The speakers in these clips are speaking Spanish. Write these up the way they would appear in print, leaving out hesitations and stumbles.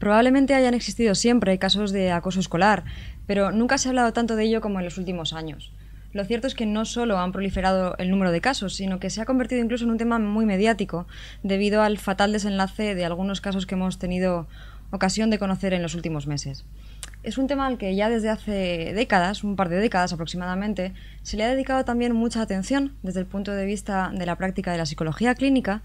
Probablemente hayan existido siempre casos de acoso escolar, pero nunca se ha hablado tanto de ello como en los últimos años. Lo cierto es que no solo han proliferado el número de casos, sino que se ha convertido incluso en un tema muy mediático debido al fatal desenlace de algunos casos que hemos tenido ocasión de conocer en los últimos meses. Es un tema al que ya desde hace décadas, un par de décadas aproximadamente, se le ha dedicado también mucha atención desde el punto de vista de la práctica de la psicología clínica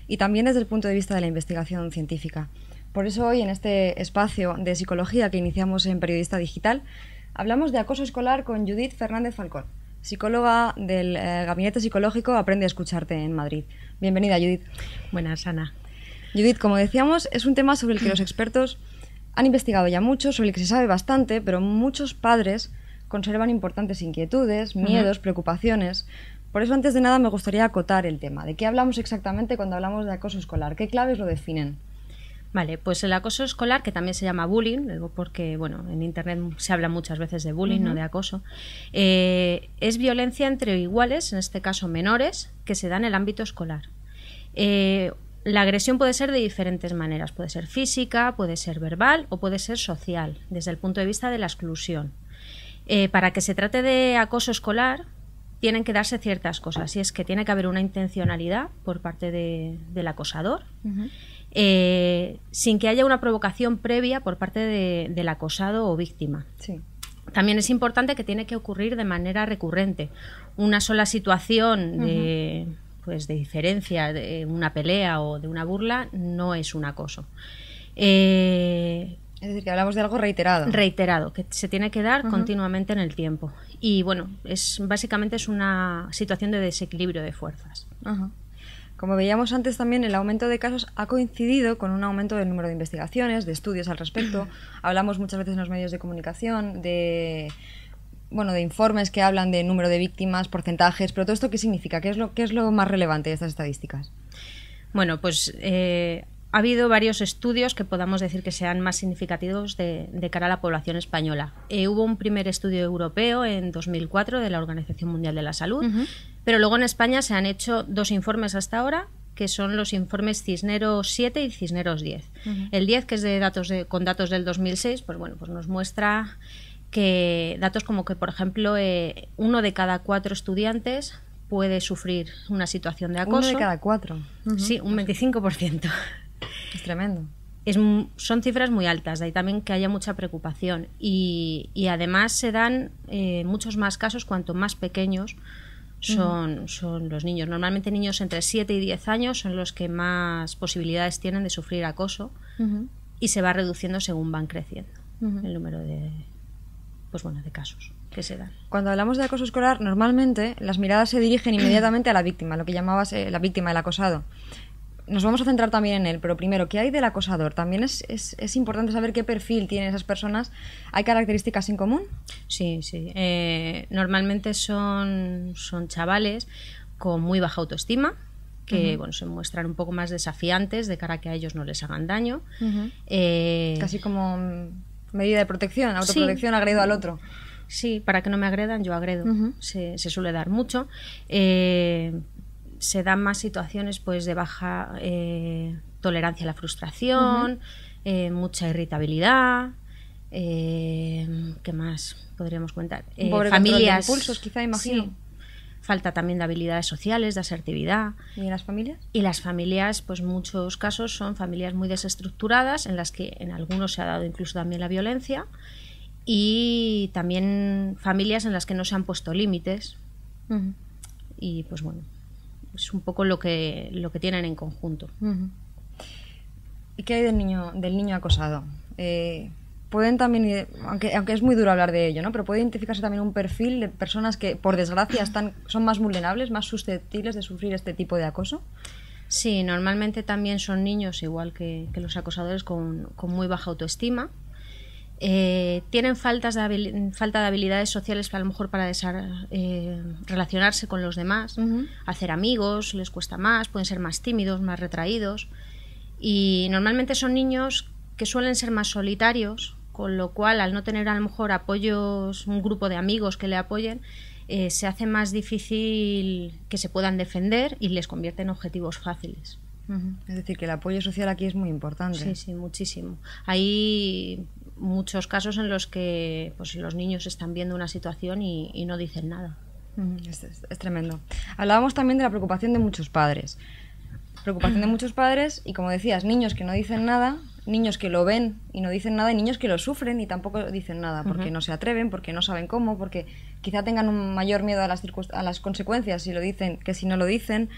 y también desde el punto de vista de la investigación científica. Por eso hoy, en este espacio de psicología que iniciamos en Periodista Digital, hablamos de acoso escolar con Judith Fernández Falcón, psicóloga del Gabinete Psicológico Aprende a Escucharte en Madrid. Bienvenida, Judith. Buenas, Ana. Judith, como decíamos, es un tema sobre el que los expertos han investigado ya mucho, sobre el que se sabe bastante, pero muchos padres conservan importantes inquietudes, miedos, preocupaciones. Por eso, antes de nada, me gustaría acotar el tema. ¿De qué hablamos exactamente cuando hablamos de acoso escolar? ¿Qué claves lo definen? Vale, pues el acoso escolar, que también se llama bullying, porque bueno, en Internet se habla muchas veces de bullying, no de acoso, es violencia entre iguales, en este caso menores, que se da en el ámbito escolar. La agresión puede ser de diferentes maneras, puede ser física, puede ser verbal o puede ser social, desde el punto de vista de la exclusión. Para que se trate de acoso escolar, tienen que darse ciertas cosas, y es que tiene que haber una intencionalidad por parte del acosador, sin que haya una provocación previa por parte del acosado o víctima. Sí. También es importante que tiene que ocurrir de manera recurrente. Una sola situación de diferencia, de una pelea o de una burla, no es un acoso. Es decir, que hablamos de algo reiterado. Reiterado, que se tiene que dar continuamente en el tiempo. Y bueno, básicamente es una situación de desequilibrio de fuerzas. Como veíamos antes también, el aumento de casos ha coincidido con un aumento del número de investigaciones, de estudios al respecto. Hablamos muchas veces en los medios de comunicación de informes que hablan de número de víctimas, porcentajes, pero ¿todo esto qué significa? ¿Qué es lo más relevante de estas estadísticas? Bueno, pues ha habido varios estudios que podamos decir que sean más significativos de cara a la población española. Hubo un primer estudio europeo en 2004 de la Organización Mundial de la Salud, pero luego en España se han hecho 2 informes hasta ahora, que son los informes Cisneros 7 y Cisneros 10. El 10, que es con datos del 2006, pues bueno, pues nos muestra que datos como que, por ejemplo, 1 de cada 4 estudiantes puede sufrir una situación de acoso. 1 de cada 4. Sí, un 25%. Es tremendo. Son cifras muy altas, de ahí también que haya mucha preocupación. Y además se dan muchos más casos cuanto más pequeños son los niños. Normalmente niños entre 7 y 10 años son los que más posibilidades tienen de sufrir acoso, y se va reduciendo según van creciendo el número de casos que se dan. Cuando hablamos de acoso escolar, normalmente las miradas se dirigen inmediatamente a la víctima, lo que llamabas la víctima, el acosado. Nos vamos a centrar también en él, pero primero, ¿qué hay del acosador? También es importante saber qué perfil tienen esas personas. ¿Hay características en común? Sí. Normalmente son chavales con muy baja autoestima, que se muestran un poco más desafiantes de cara a que a ellos no les hagan daño. Casi como medida de protección, autoprotección, agredo al otro. Sí, para que no me agredan, yo agredo. Se suele dar mucho. Se dan más situaciones pues de baja tolerancia a la frustración, mucha irritabilidad. ¿Qué más podríamos contar? Familias, de impulsos, quizá, imagino. Sí. Falta también de habilidades sociales, de asertividad. ¿Y en las familias? Y las familias, pues muchos casos son familias muy desestructuradas, en las que en algunos se ha dado incluso también la violencia, y también familias en las que no se han puesto límites. Y pues bueno, es un poco lo que tienen en conjunto. ¿Y qué hay del niño acosado? Pueden también, aunque es muy duro hablar de ello, ¿no? Pero puede identificarse también un perfil de personas que, por desgracia, son más vulnerables, más susceptibles de sufrir este tipo de acoso. Sí, normalmente también son niños, igual que los acosadores, con muy baja autoestima. Tienen falta de habilidades sociales, a lo mejor para relacionarse con los demás, hacer amigos, les cuesta más, pueden ser más tímidos, más retraídos, y normalmente son niños que suelen ser más solitarios, con lo cual, al no tener a lo mejor apoyos, un grupo de amigos que le apoyen, se hace más difícil que se puedan defender y les convierte en objetivos fáciles. Es decir, que el apoyo social aquí es muy importante. Sí, sí, muchísimo. Hay muchos casos en los que pues, los niños están viendo una situación y no dicen nada. Es tremendo. Hablábamos también de la preocupación de muchos padres. Preocupación de muchos padres y, como decías, niños que no dicen nada, niños que lo ven y no dicen nada, y niños que lo sufren y tampoco dicen nada, porque no se atreven, porque no saben cómo, porque quizá tengan un mayor miedo a las consecuencias si lo dicen que si no lo dicen.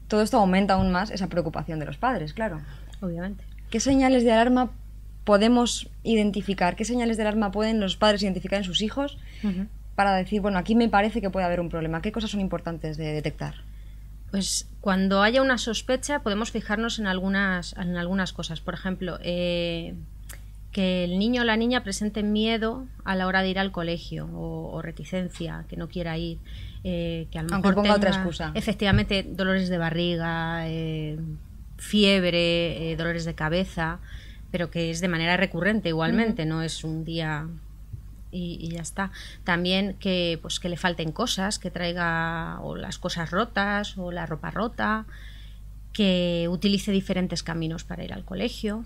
Todo esto aumenta aún más esa preocupación de los padres, claro. Obviamente. ¿Qué señales de alarma podemos identificar? ¿Qué señales de alarma pueden los padres identificar en sus hijos para decir, bueno, aquí me parece que puede haber un problema? ¿Qué cosas son importantes de detectar? Pues cuando haya una sospecha podemos fijarnos en algunas cosas. Por ejemplo, que el niño o la niña presente miedo a la hora de ir al colegio o reticencia, que no quiera ir, que a lo aunque mejor ponga tenga, otra excusa. Efectivamente, dolores de barriga, fiebre, dolores de cabeza, pero que es de manera recurrente igualmente, no es un día y ya está. También que pues que le falten cosas, que traiga o las cosas rotas o la ropa rota, que utilice diferentes caminos para ir al colegio.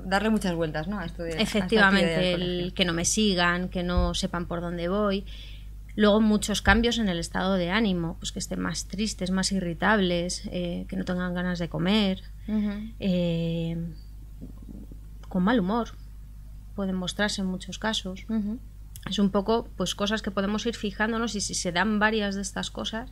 Darle muchas vueltas, ¿no? A esto de, efectivamente, el que no me sigan, que no sepan por dónde voy. Luego muchos cambios en el estado de ánimo, pues que estén más tristes, más irritables, que no tengan ganas de comer, con mal humor, pueden mostrarse en muchos casos. Es un poco pues cosas que podemos ir fijándonos, y si se dan varias de estas cosas,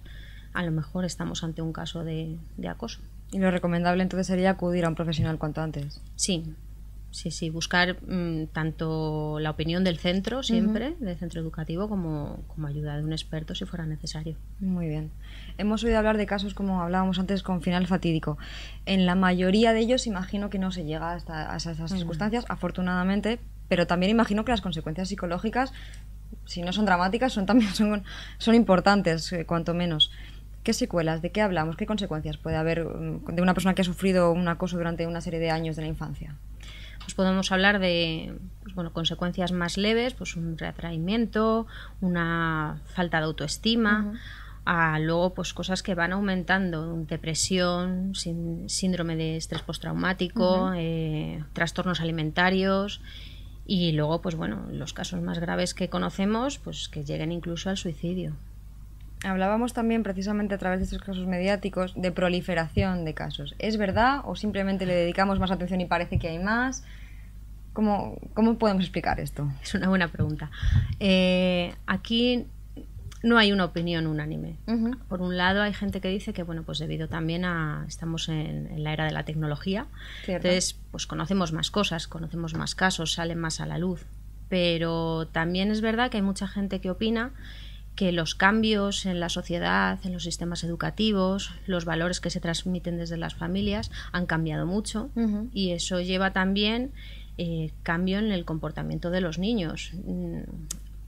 a lo mejor estamos ante un caso de acoso. Y lo recomendable entonces sería acudir a un profesional cuanto antes. Sí, buscar tanto la opinión del centro siempre, del centro educativo, como ayuda de un experto si fuera necesario. Muy bien. Hemos oído hablar de casos, como hablábamos antes, con final fatídico. En la mayoría de ellos imagino que no se llega hasta a esas circunstancias, afortunadamente, pero también imagino que las consecuencias psicológicas, si no son dramáticas, son importantes, cuanto menos. ¿Qué secuelas? ¿De qué hablamos? ¿Qué consecuencias puede haber de una persona que ha sufrido un acoso durante una serie de años de la infancia? Pues podemos hablar de consecuencias más leves, pues un retraimiento, una falta de autoestima, a luego pues cosas que van aumentando, depresión, síndrome de estrés postraumático, trastornos alimentarios, y luego pues los casos más graves que conocemos, pues que lleguen incluso al suicidio. Hablábamos también, precisamente a través de estos casos mediáticos, de proliferación de casos. ¿Es verdad o simplemente le dedicamos más atención y parece que hay más? ¿Cómo podemos explicar esto? Es una buena pregunta. Aquí no hay una opinión unánime. Por un lado, hay gente que dice que pues debido también estamos en la era de la tecnología. ¿Cierto? Entonces pues conocemos más cosas, conocemos más casos, salen más a la luz. Pero también es verdad que hay mucha gente que opina que los cambios en la sociedad, en los sistemas educativos, los valores que se transmiten desde las familias han cambiado mucho, y eso lleva también cambio en el comportamiento de los niños.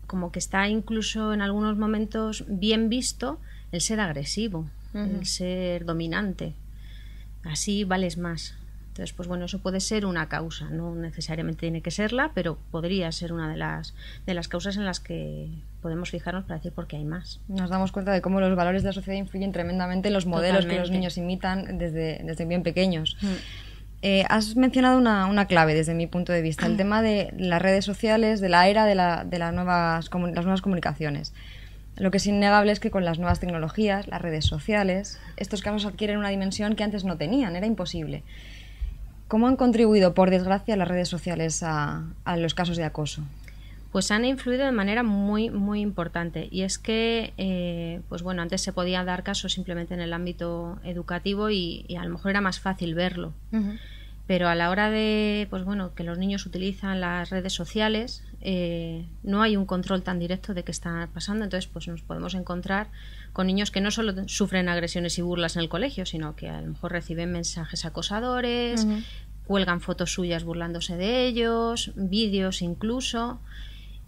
Como que está incluso en algunos momentos bien visto el ser agresivo, el ser dominante. Así vales más. Entonces, pues eso puede ser una causa, no necesariamente tiene que serla, pero podría ser una de las causas en las que podemos fijarnos para decir por qué hay más. Nos damos cuenta de cómo los valores de la sociedad influyen tremendamente en los modelos que los niños imitan desde bien pequeños. Has mencionado una clave desde mi punto de vista, el tema de las redes sociales, de la era de las nuevas comunicaciones. Lo que es innegable es que con las nuevas tecnologías, las redes sociales, estos casos adquieren una dimensión que antes no tenían, era imposible. ¿Cómo han contribuido, por desgracia, las redes sociales a los casos de acoso? Pues han influido de manera muy, muy importante. Y es que, antes se podía dar casos simplemente en el ámbito educativo y a lo mejor era más fácil verlo. Pero a la hora de que los niños utilizan las redes sociales, no hay un control tan directo de qué está pasando. Entonces pues nos podemos encontrar con niños que no solo sufren agresiones y burlas en el colegio, sino que a lo mejor reciben mensajes acosadores, cuelgan fotos suyas burlándose de ellos, vídeos incluso,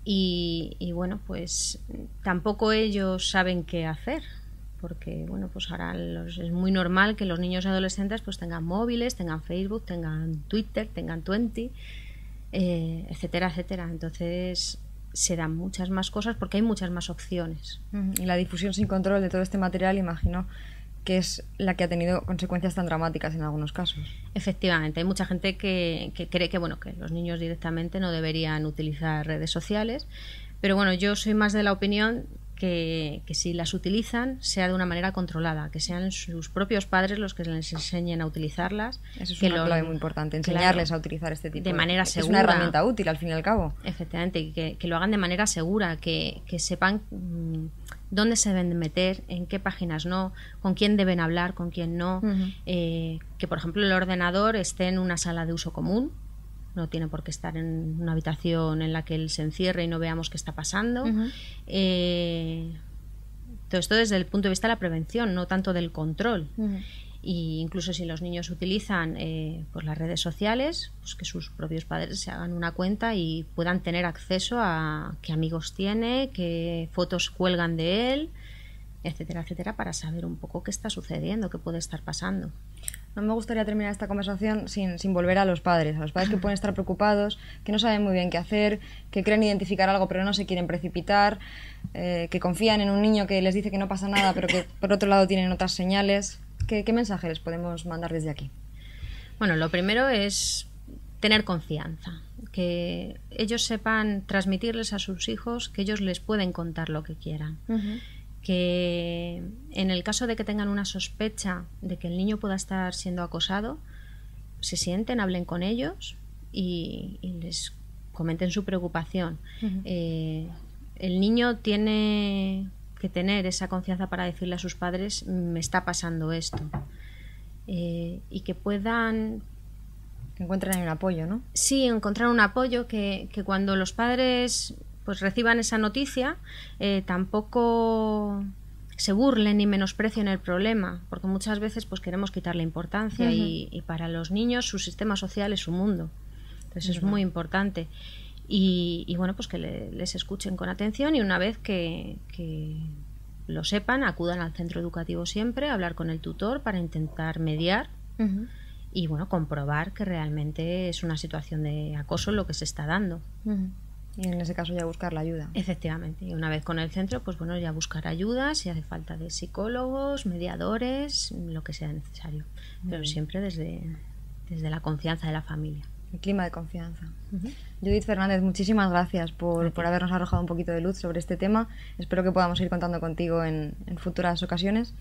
y pues tampoco ellos saben qué hacer, porque pues ahora es muy normal que los niños y adolescentes pues tengan móviles, tengan Facebook, tengan Twitter, tengan Twenty, etcétera, etcétera. Entonces se dan muchas más cosas porque hay muchas más opciones. Y la difusión sin control de todo este material, imagino que es la que ha tenido consecuencias tan dramáticas en algunos casos. Efectivamente, hay mucha gente que cree que los niños directamente no deberían utilizar redes sociales, pero bueno, yo soy más de la opinión que si las utilizan sea de una manera controlada, que sean sus propios padres los que les enseñen a utilizarlas. Eso es una clave muy importante, enseñarles a utilizar este tipo de manera segura. Es una herramienta útil, al fin y al cabo. Efectivamente, y que lo hagan de manera segura, que sepan dónde se deben meter, en qué páginas no, con quién deben hablar, con quién no. Que, por ejemplo, el ordenador esté en una sala de uso común. No tiene por qué estar en una habitación en la que él se encierre y no veamos qué está pasando. Todo esto desde el punto de vista de la prevención, no tanto del control. Y incluso si los niños utilizan pues las redes sociales, pues que sus propios padres se hagan una cuenta y puedan tener acceso a qué amigos tiene, qué fotos cuelgan de él, etcétera, etcétera, para saber un poco qué está sucediendo, qué puede estar pasando. No me gustaría terminar esta conversación sin volver a los padres que pueden estar preocupados, que no saben muy bien qué hacer, que creen identificar algo pero no se quieren precipitar, que confían en un niño que les dice que no pasa nada pero que por otro lado tienen otras señales. ¿Qué mensaje les podemos mandar desde aquí? Bueno, lo primero es tener confianza, que ellos sepan transmitirles a sus hijos que ellos les pueden contar lo que quieran. Que en el caso de que tengan una sospecha de que el niño pueda estar siendo acosado, se sienten, hablen con ellos y les comenten su preocupación. El niño tiene que tener esa confianza para decirle a sus padres: me está pasando esto, y que puedan... Que encuentren un apoyo, ¿no? Sí, encontrar un apoyo, que cuando los padres pues reciban esa noticia, tampoco se burlen ni menosprecien el problema, porque muchas veces pues queremos quitarle importancia y para los niños su sistema social es su mundo. Entonces es muy importante. Y bueno, pues que les escuchen con atención y una vez que lo sepan, acudan al centro educativo siempre a hablar con el tutor para intentar mediar y bueno, comprobar que realmente es una situación de acoso lo que se está dando. Y en ese caso ya buscar la ayuda. Efectivamente. Y una vez con el centro, pues bueno, ya buscar ayuda, si hace falta de psicólogos, mediadores, lo que sea necesario. Pero siempre desde la confianza de la familia. El clima de confianza. Judith Fernández, muchísimas gracias por habernos arrojado un poquito de luz sobre este tema. Espero que podamos ir contando contigo en futuras ocasiones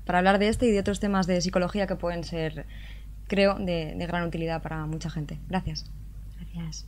para hablar de este y de otros temas de psicología que pueden ser, creo, de gran utilidad para mucha gente. Gracias. Gracias.